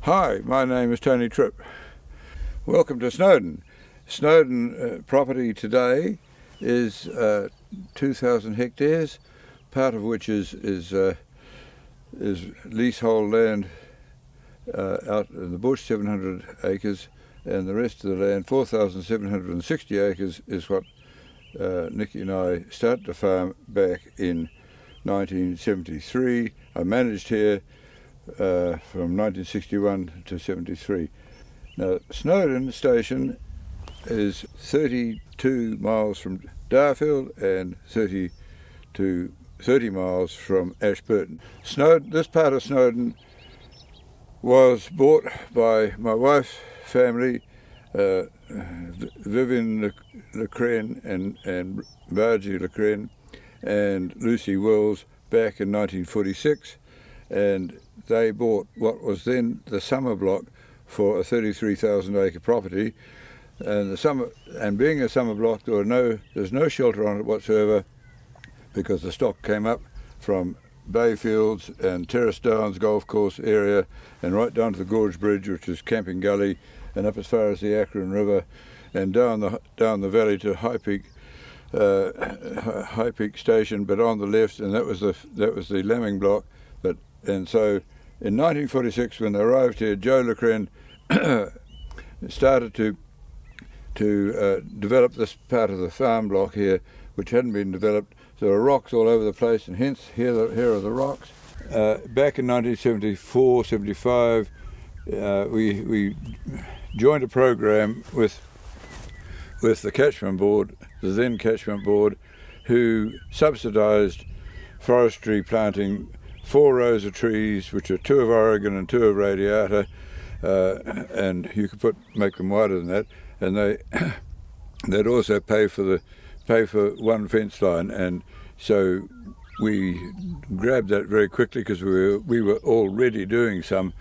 Hi, my name is Tony Tripp. Welcome to Snowdon. Snowdon property today is 2,000 hectares, part of which is leasehold land out in the bush, 700 acres, and the rest of the land, 4,760 acres, is what Nicky and I started to farm back in 1973. I managed here from 1961 to 73. Now, Snowdon station is 32 miles from Darfield and 30 miles from Ashburton. This part of Snowdon was bought by my wife's family, Vivian Lecren and Margie Lecren and Lucy Wills, back in 1946, and they bought what was then the summer block for a 33,000 acre property, and being a summer block, there's no shelter on it whatsoever, because the stock came up from Bayfields and Terrace Downs golf course area and right down to the Gorge Bridge, which is Camping Gully, and up as far as the Akron River and down the valley to High Peak Station, but on the left, and that was the lambing block. And so in 1946, when they arrived here, Joe Lecren started to develop this part of the farm block here, which hadn't been developed. There were rocks all over the place, and hence here are the rocks. Back in 1974, 75, we joined a program with the catchment board, the then catchment board, who subsidised forestry planting 4 rows of trees, which are 2 of Oregon and 2 of radiata, and you could make them wider than that, and they'd also pay for one fence line, and so we grabbed that very quickly because we were already doing some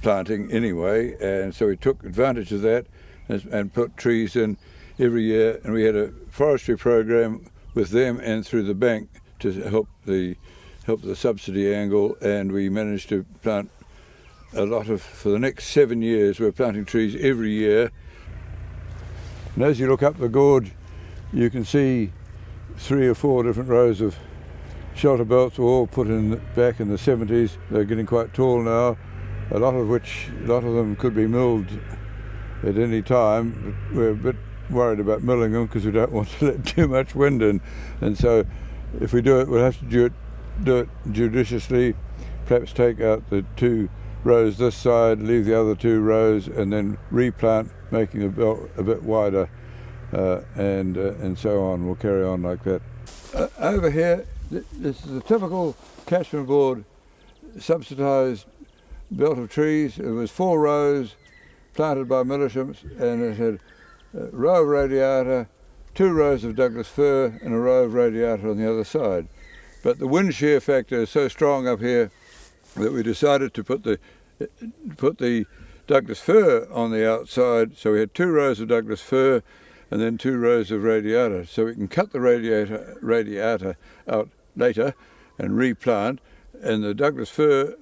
planting anyway, and so we took advantage of that and put trees in every year, and we had a forestry program with them and through the bank to help the subsidy angle, and we managed to plant for the next 7 years, we're planting trees every year. And as you look up the gorge, you can see 3 or 4 different rows of shelter belts were all put in back in the 70s. They're getting quite tall now, a lot of them could be milled at any time, but we're a bit worried about milling them because we don't want to let too much wind in, and so if we do it, we'll have to do it judiciously, perhaps take out the 2 rows this side, leave the other 2 rows, and then replant, making the belt a bit wider, and so on. We'll carry on like that. Over here, this is a typical catchment board subsidised belt of trees. It was 4 rows planted by militiams, and it had a row of radiata, 2 rows of Douglas fir, and a row of radiata on the other side. But the wind shear factor is so strong up here that we decided to put the Douglas fir on the outside. So we had 2 rows of Douglas fir and then 2 rows of radiata. So we can cut the radiata out later and replant. And the Douglas fir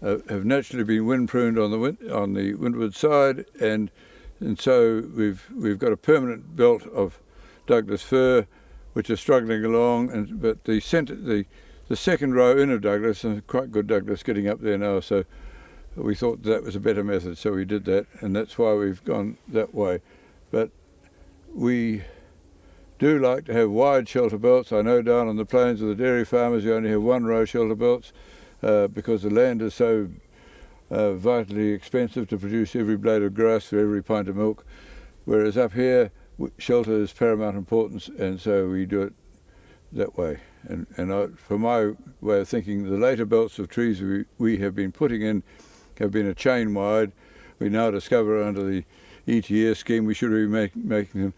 have naturally been wind-pruned on the windward side, and so we've got a permanent belt of Douglas fir, which is struggling along, but the second row in of Douglas, and quite good Douglas getting up there now, so we thought that was a better method, so we did that, and that's why we've gone that way. But we do like to have wide shelter belts. I know down on the plains of the dairy farmers you only have 1 row shelter belts because the land is so vitally expensive to produce every blade of grass for every pint of milk, whereas up here shelter is paramount importance, and so we do it that way. And for my way of thinking, the later belts of trees we have been putting in have been a chain wide. We now discover under the ETS scheme we should be making them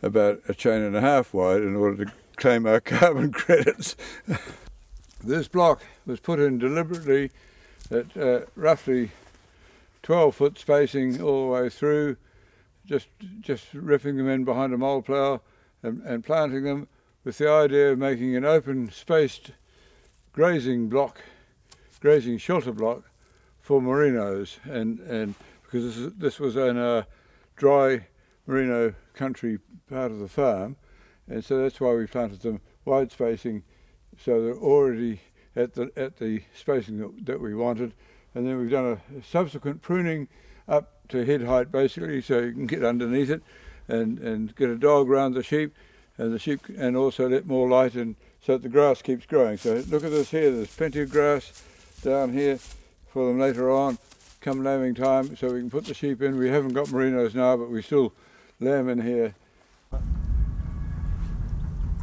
about a chain and a half wide in order to claim our carbon credits. This block was put in deliberately at roughly 12-foot spacing all the way through, just ripping them in behind a mole plough and planting them with the idea of making an open spaced grazing shelter block for merinos, and because this was in a dry merino country part of the farm, and so that's why we planted them wide spacing, so they're already at the spacing that we wanted. And then we've done a subsequent pruning up to head height basically, so you can get underneath it and get a dog around the sheep, and also let more light in so that the grass keeps growing. So look at this here, there's plenty of grass down here for them later on, come lambing time, so we can put the sheep in. We haven't got merinos now, but we still lamb in here.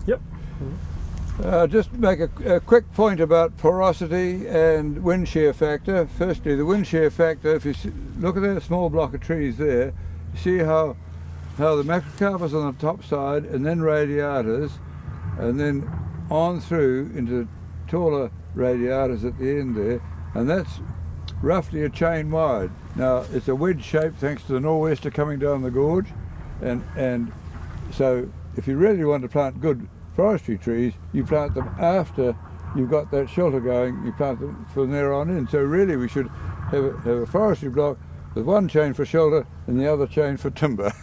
Yep. Just make a quick point about porosity and wind shear factor. Firstly, the wind shear factor, if you look at that small block of trees there, you see how the macrocarpus on the top side, and then radiatas, and then on through into taller radiatas at the end there, and that's roughly a chain wide. Now it's a wedge shape thanks to the nor'wester coming down the gorge, and so if you really want to plant good forestry trees, you plant them after you've got that shelter going, you plant them from there on in. So really we should have a forestry block with one chain for shelter and the other chain for timber.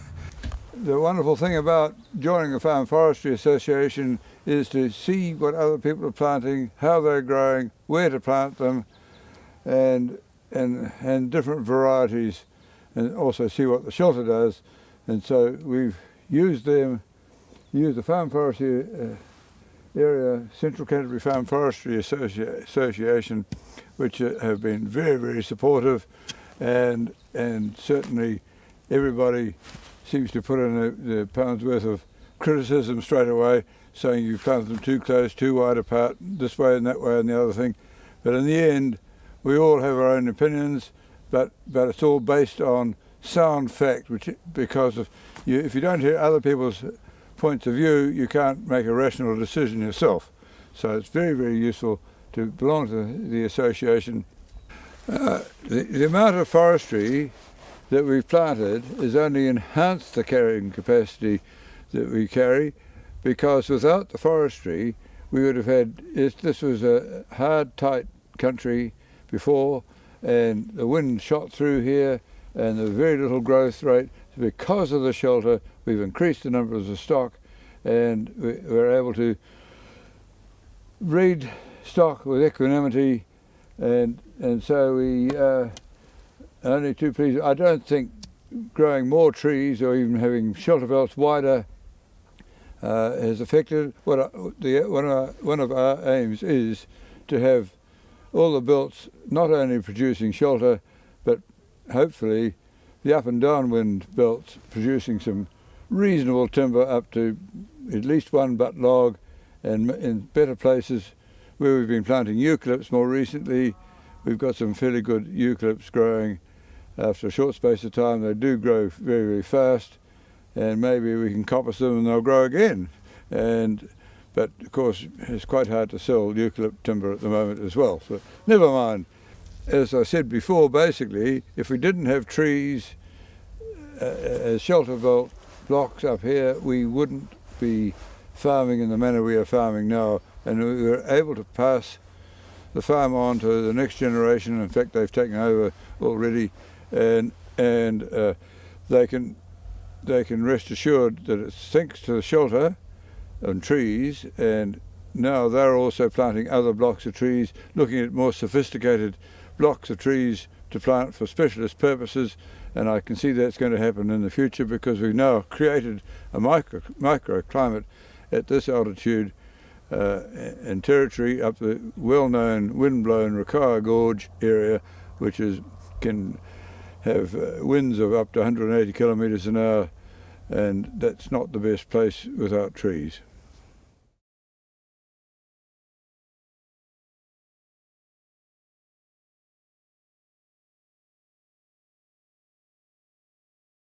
The wonderful thing about joining the Farm Forestry Association is to see what other people are planting, how they're growing, where to plant them, and different varieties, and also see what the shelter does. And so we've used the Farm Forestry area, Central Canterbury Farm Forestry Association, which have been very, very supportive, and certainly everybody seems to put in the pound's worth of criticism straight away, saying you planted them too close, too wide apart, this way and that way and the other thing. But in the end, we all have our own opinions, but it's all based on sound fact, because if you don't hear other people's points of view, you can't make a rational decision yourself. So it's very, very useful to belong to the association. The amount of forestry that we've planted has only enhanced the carrying capacity that we carry, because without the forestry we would have had, this was a hard, tight country before, and the wind shot through here and there was very little growth rate. Because of the shelter, we've increased the numbers of stock, and we're able to breed stock with equanimity, and so we only too pleased. I don't think growing more trees or even having shelter belts wider has affected. One of our aims is to have all the belts not only producing shelter, but hopefully the up and downwind belts producing some reasonable timber up to at least one butt log, and in better places where we've been planting eucalypts more recently, we've got some fairly good eucalypts growing. After a short space of time they do grow very, very fast, and maybe we can coppice them and they'll grow again. But of course it's quite hard to sell eucalypt timber at the moment as well, so never mind. As I said before, basically if we didn't have trees as shelter belt blocks up here, we wouldn't be farming in the manner we are farming now, and we were able to pass the farm on to the next generation. In fact, they've taken over already, and they can rest assured that it's thanks to the shelter and trees, and now they're also planting other blocks of trees, looking at more sophisticated blocks of trees to plant for specialist purposes, and I can see that's going to happen in the future, because we've now created a microclimate at this altitude and territory up the well-known wind-blown Rakawa Gorge area, which can have winds of up to 180 kilometres an hour, and that's not the best place without trees.